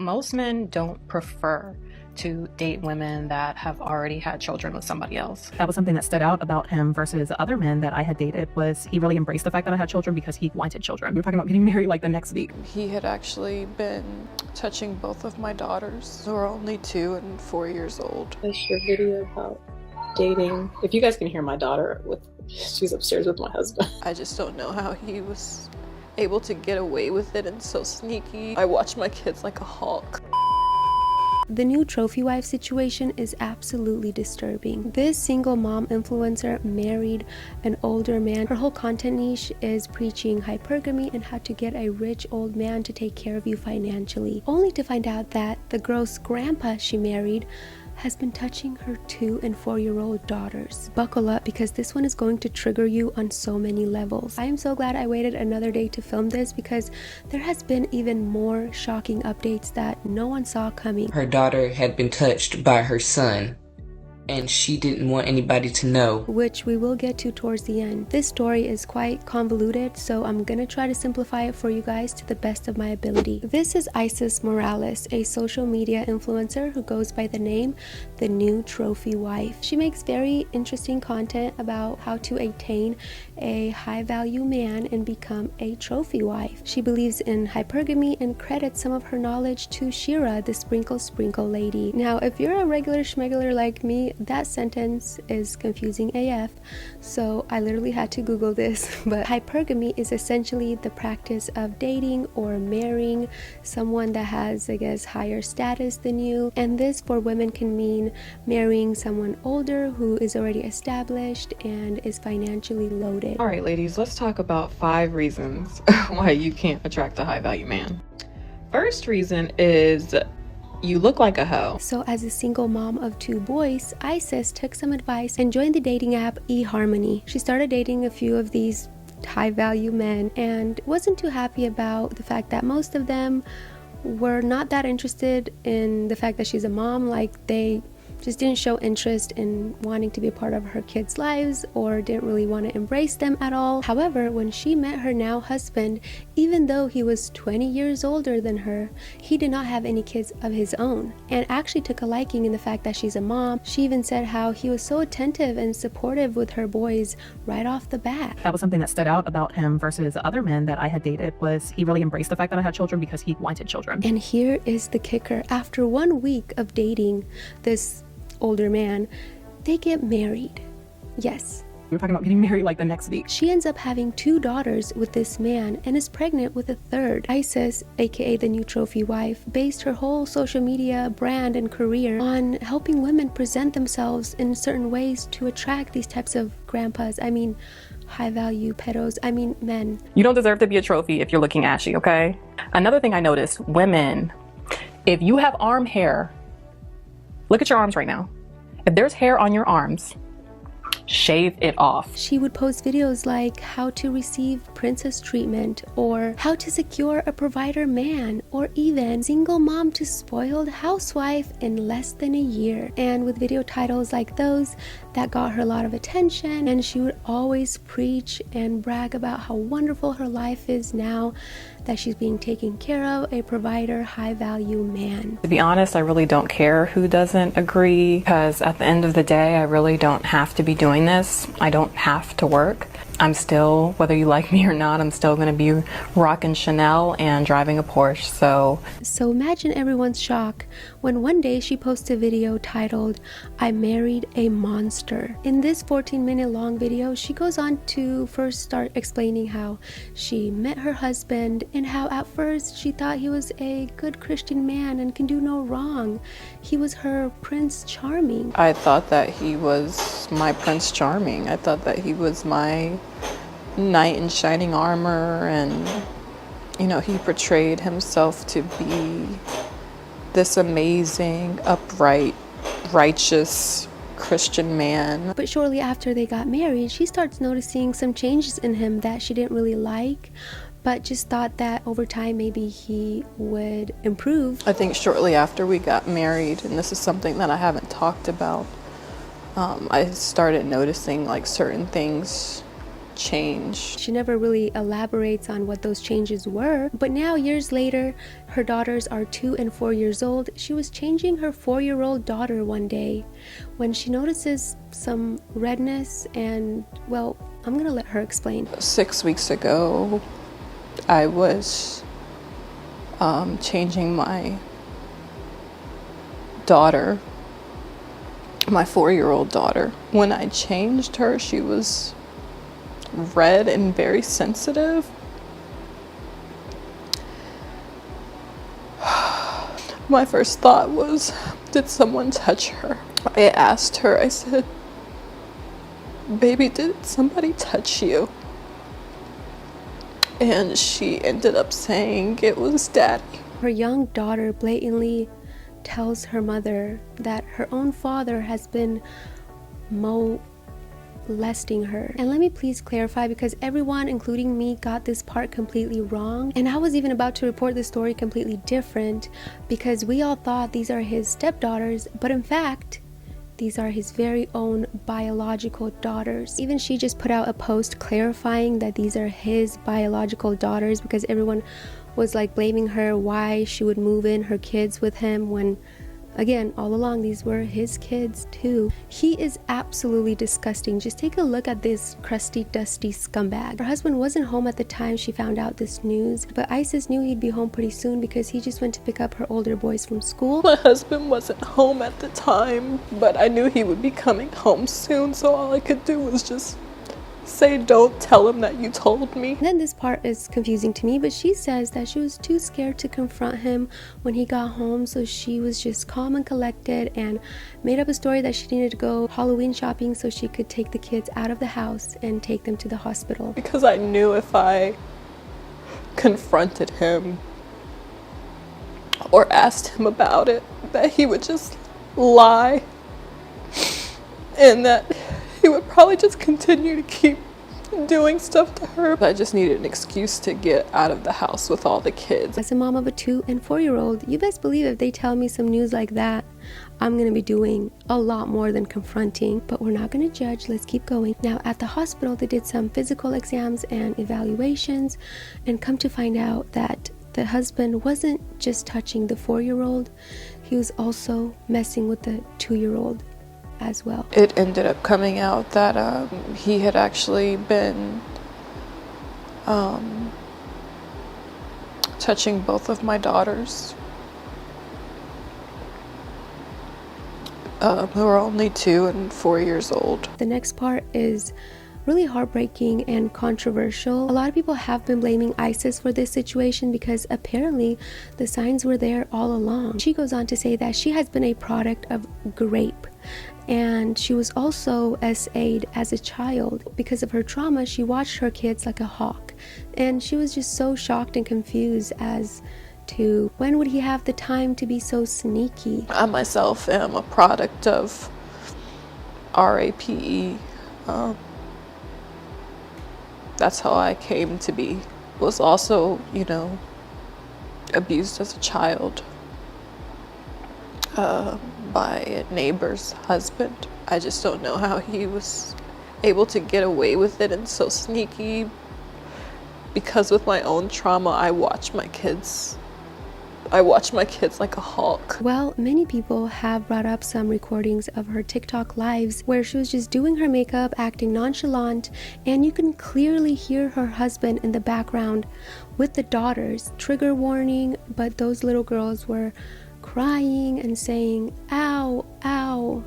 Most men don't prefer to date women that have already had children with somebody else. That was something that stood out about him versus other men that I had dated, was he really embraced the fact that I had children because he wanted children. We were talking about getting married like the next week. He had actually been touching both of my daughters, who are only 2 and 4 years old. I shared a video about dating. If you guys can hear my daughter, she's upstairs with my husband. I just don't know how he was able to get away with it and so sneaky. I watch my kids like a hawk. The new trophy wife situation is absolutely disturbing. This single mom influencer married an older man. Her whole content niche is preaching hypergamy and how to get a rich old man to take care of you financially, only to find out that the gross grandpa she married has been touching her 2 and 4-year-old daughters. Buckle up, because this one is going to trigger you on so many levels. I am so glad I waited another day to film this, because there has been even more shocking updates that no one saw coming. Her daughter had been touched by her son, and she didn't want anybody to know, which we will get to towards the end. This story is quite convoluted, so I'm gonna try to simplify it for you guys to the best of my ability. This is Isis Morales, a social media influencer who goes by the name The New Trophy Wife. She makes very interesting content about how to attain a high value man and become a trophy wife. She believes in hypergamy and credits some of her knowledge to Shira, the sprinkle lady. Now, if you're a regular schmegular like me, that sentence is confusing AF, so I literally had to Google this. But hypergamy is essentially the practice of dating or marrying someone that has, I guess, higher status than you. And this for women can mean marrying someone older who is already established and is financially loaded. All right, ladies, let's talk about 5 reasons why you can't attract a high value man. First reason is you look like a hoe. So as a single mom of 2 boys, Isis took some advice and joined the dating app eHarmony. She started dating a few of these high value men and wasn't too happy about the fact that most of them were not that interested in the fact that she's a mom. Like, they just didn't show interest in wanting to be a part of her kids' lives or didn't really want to embrace them at all. However, when she met her now husband, even though he was 20 years older than her, he did not have any kids of his own and actually took a liking in the fact that she's a mom. She even said how he was so attentive and supportive with her boys right off the bat. That was something that stood out about him versus other men that I had dated, was he really embraced the fact that I had children because he wanted children. And here is the kicker. After 1 week of dating this older man, they get married. Yes. We were talking about getting married like the next week. She ends up having 2 daughters with this man and is pregnant with a 3rd. Isis, aka the new trophy wife, based her whole social media brand and career on helping women present themselves in certain ways to attract these types of grandpas. I mean, high value pedos. I mean, men. You don't deserve to be a trophy if you're looking ashy, okay? Another thing I noticed, women, if you have arm hair, look at your arms right now. If there's hair on your arms, shave it off. She would post videos like how to receive princess treatment, or how to secure a provider man, or even single mom to spoiled housewife in less than a year. And with video titles like those, that got her a lot of attention, and she would always preach and brag about how wonderful her life is now that she's being taken care of, a provider, high value man. To be honest, I really don't care who doesn't agree, because at the end of the day, I really don't have to be doing this. I don't have to work. I'm still, whether you like me or not, I'm still gonna be rocking Chanel and driving a Porsche, So imagine everyone's shock when one day she posts a video titled, "I Married a Monster." In this 14-minute long video, she goes on to first start explaining how she met her husband and how at first she thought he was a good Christian man and can do no wrong. He was her Prince Charming. I thought that he was my Prince Charming. I thought that he was my knight in shining armor, and you know, he portrayed himself to be this amazing, upright, righteous Christian man. But shortly after they got married, she starts noticing some changes in him that she didn't really like, but just thought that over time maybe he would improve. I think shortly after we got married, and this is something that I haven't talked about, I started noticing like certain things change. She never really elaborates on what those changes were, but now years later, her daughters are 2 and 4 years old. She was changing her 4-year-old daughter one day when she notices some redness, and well, I'm gonna let her explain. 6 weeks ago, I was changing my daughter, my 4-year-old daughter. When I changed her, she was red and very sensitive. My first thought was, did someone touch her? I asked her, I said, baby, did somebody touch you? And she ended up saying it was daddy. Her young daughter blatantly tells her mother that her own father has been molesting her. And let me please clarify, because everyone, including me, got this part completely wrong. And I was even about to report the story completely different, because we all thought these are his stepdaughters, but in fact, these are his very own biological daughters. Even she just put out a post clarifying that these are his biological daughters, because everyone was like blaming her why she would move in her kids with him when, again, all along these were his kids too. He is absolutely disgusting. Just take a look at this crusty, dusty scumbag. Her husband wasn't home at the time she found out this news, but Isis knew he'd be home pretty soon because he just went to pick up her older boys from school. My husband wasn't home at the time, but I knew he would be coming home soon, so all I could do was just say, don't tell him that you told me. And then this part is confusing to me, but she says that she was too scared to confront him when he got home, so she was just calm and collected and made up a story that she needed to go Halloween shopping so she could take the kids out of the house and take them to the hospital. Because I knew if I confronted him or asked him about it, that he would just lie, and that he would probably just continue to keep doing stuff to her. I just needed an excuse to get out of the house with all the kids. As a mom of a 2 and 4-year-old, you best believe if they tell me some news like that, I'm gonna be doing a lot more than confronting, but we're not gonna judge. Let's keep going. Now at the hospital, they did some physical exams and evaluations, and come to find out that the husband wasn't just touching the 4-year-old, he was also messing with the 2-year-old as well. It ended up coming out that he had actually been touching both of my daughters, who are only 2 and 4 years old. The next part is really heartbreaking and controversial. A lot of people have been blaming Isis for this situation because apparently the signs were there all along. She goes on to say that she has been a product of rape, and she was also SA'd as a child. Because of her trauma, she watched her kids like a hawk, and she was just so shocked and confused as to when would he have the time to be so sneaky. I myself am a product of RAPE. That's how I came to be. Was also, abused as a child by a neighbor's husband. I just don't know how he was able to get away with it and so sneaky, because with my own trauma, I watch my kids like a hawk. Well, many people have brought up some recordings of her TikTok lives where she was just doing her makeup, acting nonchalant, and you can clearly hear her husband in the background with the daughters. Trigger warning, but those little girls were crying and saying, ow, ow,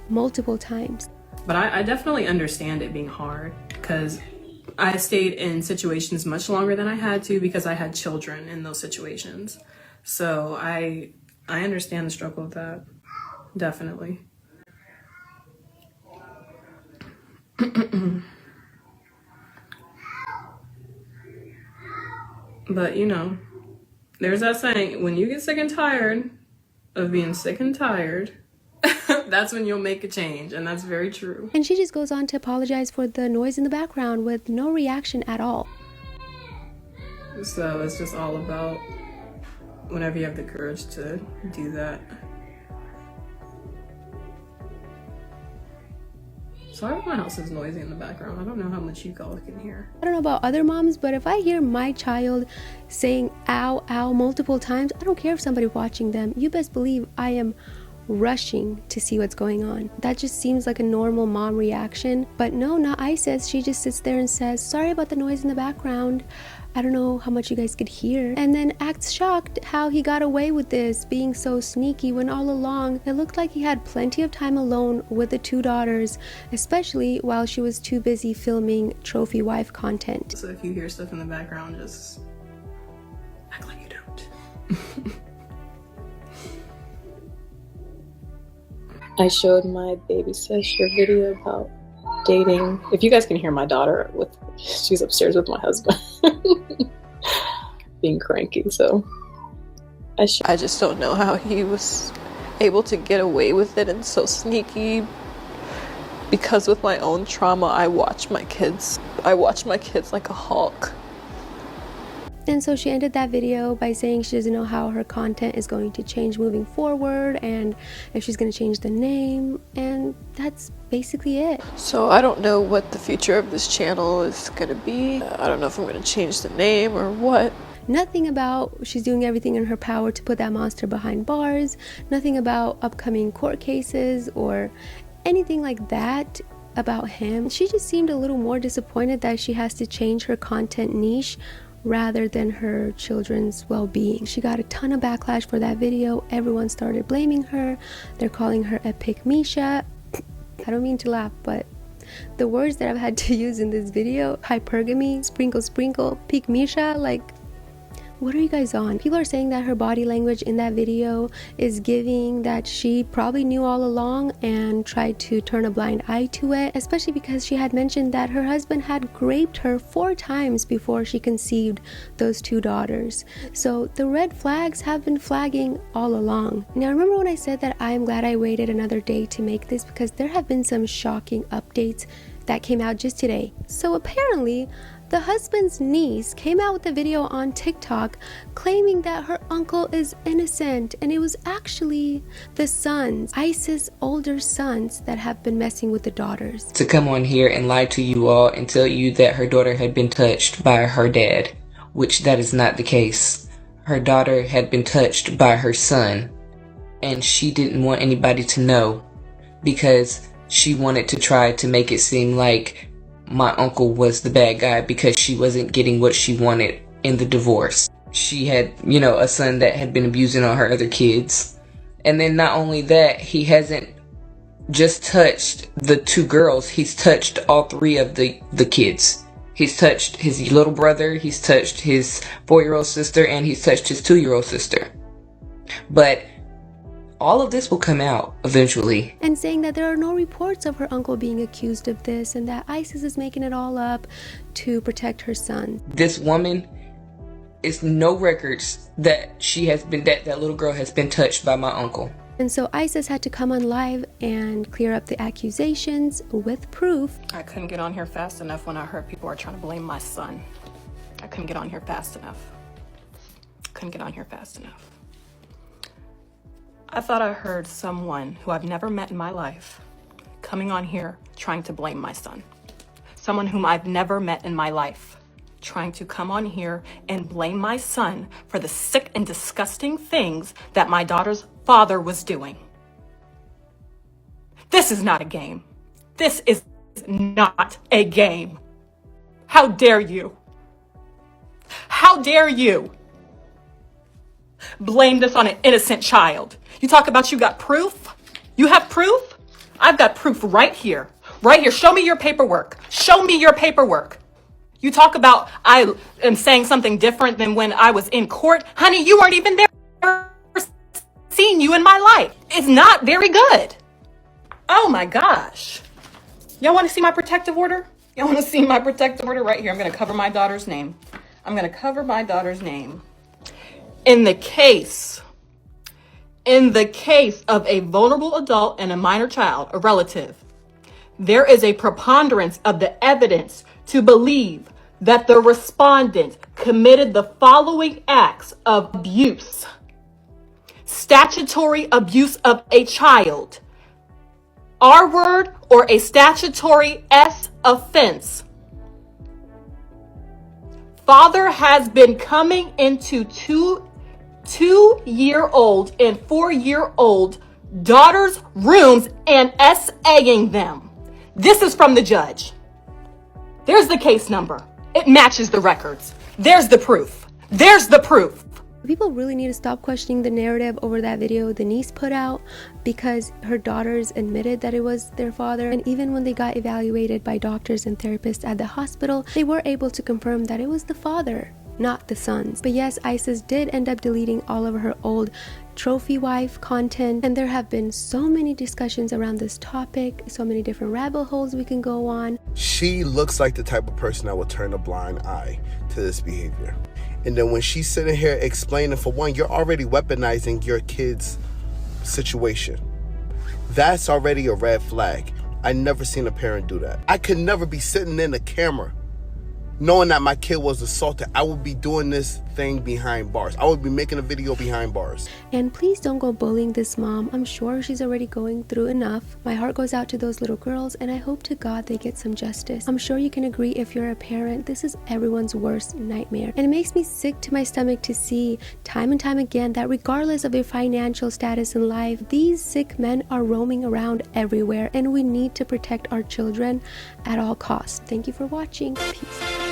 multiple times. But I definitely understand it being hard, because I stayed in situations much longer than I had to because I had children in those situations. So I understand the struggle of that, definitely. But there's that saying, when you get sick and tired of being sick and tired, that's when you'll make a change, and that's very true. And she just goes on to apologize for the noise in the background with no reaction at all. So it's just all about whenever you have the courage to do that. Sorry if my house is noisy in the background. I don't know how much you all can hear. I don't know about other moms, but if I hear my child saying ow, ow multiple times, I don't care if somebody's watching them. You best believe I am rushing to see what's going on. That just seems like a normal mom reaction. But no, not Isis. She just sits there and says, sorry about the noise in the background. I don't know how much you guys could hear. And then acts shocked how he got away with this, being so sneaky, when all along it looked like he had plenty of time alone with the two daughters, especially while she was too busy filming trophy wife content. So if you hear stuff in the background, just act like you don't. I showed my baby sister video about dating. If you guys can hear my daughter, she's upstairs with my husband being cranky. So I just don't know how he was able to get away with it and so sneaky, because with my own trauma, I watch my kids like a hawk. And so she ended that video by saying she doesn't know how her content is going to change moving forward, and if she's going to change the name, and that's basically it. So I don't know what the future of this channel is going to be. I don't know if I'm going to change the name or what. Nothing about she's doing everything in her power to put that monster behind bars. Nothing about upcoming court cases or anything like that about him. She just seemed a little more disappointed that she has to change her content niche rather than her children's well-being. She got a ton of backlash for that video. Everyone started blaming her. They're calling her a pick Misha. I don't mean to laugh, but the words that I've had to use in this video, hypergamy, sprinkle sprinkle, pick Misha, like, what are you guys on? People are saying that her body language in that video is giving that she probably knew all along and tried to turn a blind eye to it, especially because she had mentioned that her husband had raped her 4 times before she conceived those 2 daughters. So the red flags have been flagging all along. Now, remember when I said that I'm glad I waited another day to make this, because there have been some shocking updates that came out just today. So apparently, the husband's niece came out with a video on TikTok claiming that her uncle is innocent, and it was actually the sons, Isis' older sons, that have been messing with the daughters. To come on here and lie to you all and tell you that her daughter had been touched by her dad, which that is not the case. Her daughter had been touched by her son, and she didn't want anybody to know because she wanted to try to make it seem like my uncle was the bad guy because she wasn't getting what she wanted in the divorce. She had, a son that had been abusing all her other kids. And then not only that, he hasn't just touched the 2 girls, he's touched all 3 of the kids. He's touched his little brother, he's touched his 4-year-old sister, and he's touched his 2-year-old sister. But all of this will come out eventually. And saying that there are no reports of her uncle being accused of this, and that Isis is making it all up to protect her son. This woman, is no records that she has been, that little girl has been touched by my uncle. And so Isis had to come on live and clear up the accusations with proof. I couldn't get on here fast enough when I heard people are trying to blame my son. I couldn't get on here fast enough. I thought I heard someone who I've never met in my life coming on here trying to blame my son. Someone whom I've never met in my life trying to come on here and blame my son for the sick and disgusting things that my daughter's father was doing. This is not a game. This is not a game. How dare you? How dare you blame this on an innocent child? You talk about you got proof? You have proof? I've got proof right here. Right here. Show me your paperwork. Show me your paperwork. You talk about I am saying something different than when I was in court. Honey, you weren't even there. Seen you in my life. It's not very good. Oh my gosh. Y'all want to see my protective order? Y'all want to see my protective order? Right here. I'm going to cover my daughter's name. In the case of a vulnerable adult and a minor child, a relative, there is a preponderance of the evidence to believe that the respondent committed the following acts of abuse. Statutory abuse of a child. Our word or a statutory S offense. Father has been coming into two-year-old and 4-year-old daughters' rooms and SAing them. This is from the judge. There's the case number. It matches the records. There's the proof. There's the proof. People really need to stop questioning the narrative over that video the niece put out, because her daughters admitted that it was their father, and even when they got evaluated by doctors and therapists at the hospital, they were able to confirm that it was the father, not the sons. But yes, Isis did end up deleting all of her old trophy wife content, and there have been so many discussions around this topic, so many different rabbit holes we can go on. She looks like the type of person that would turn a blind eye to this behavior. And then when she's sitting here explaining, for one, you're already weaponizing your kid's situation. That's already a red flag. I never seen a parent do that. I could never be sitting in the camera knowing that my kid was assaulted. I would be doing this thing behind bars. I would be making a video behind bars. And please don't go bullying this mom. I'm sure she's already going through enough. My heart goes out to those little girls, and I hope to God they get some justice. I'm sure you can agree, if you're a parent, this is everyone's worst nightmare. And it makes me sick to my stomach to see time and time again that regardless of their financial status in life, these sick men are roaming around everywhere, and we need to protect our children at all costs. Thank you for watching. Peace.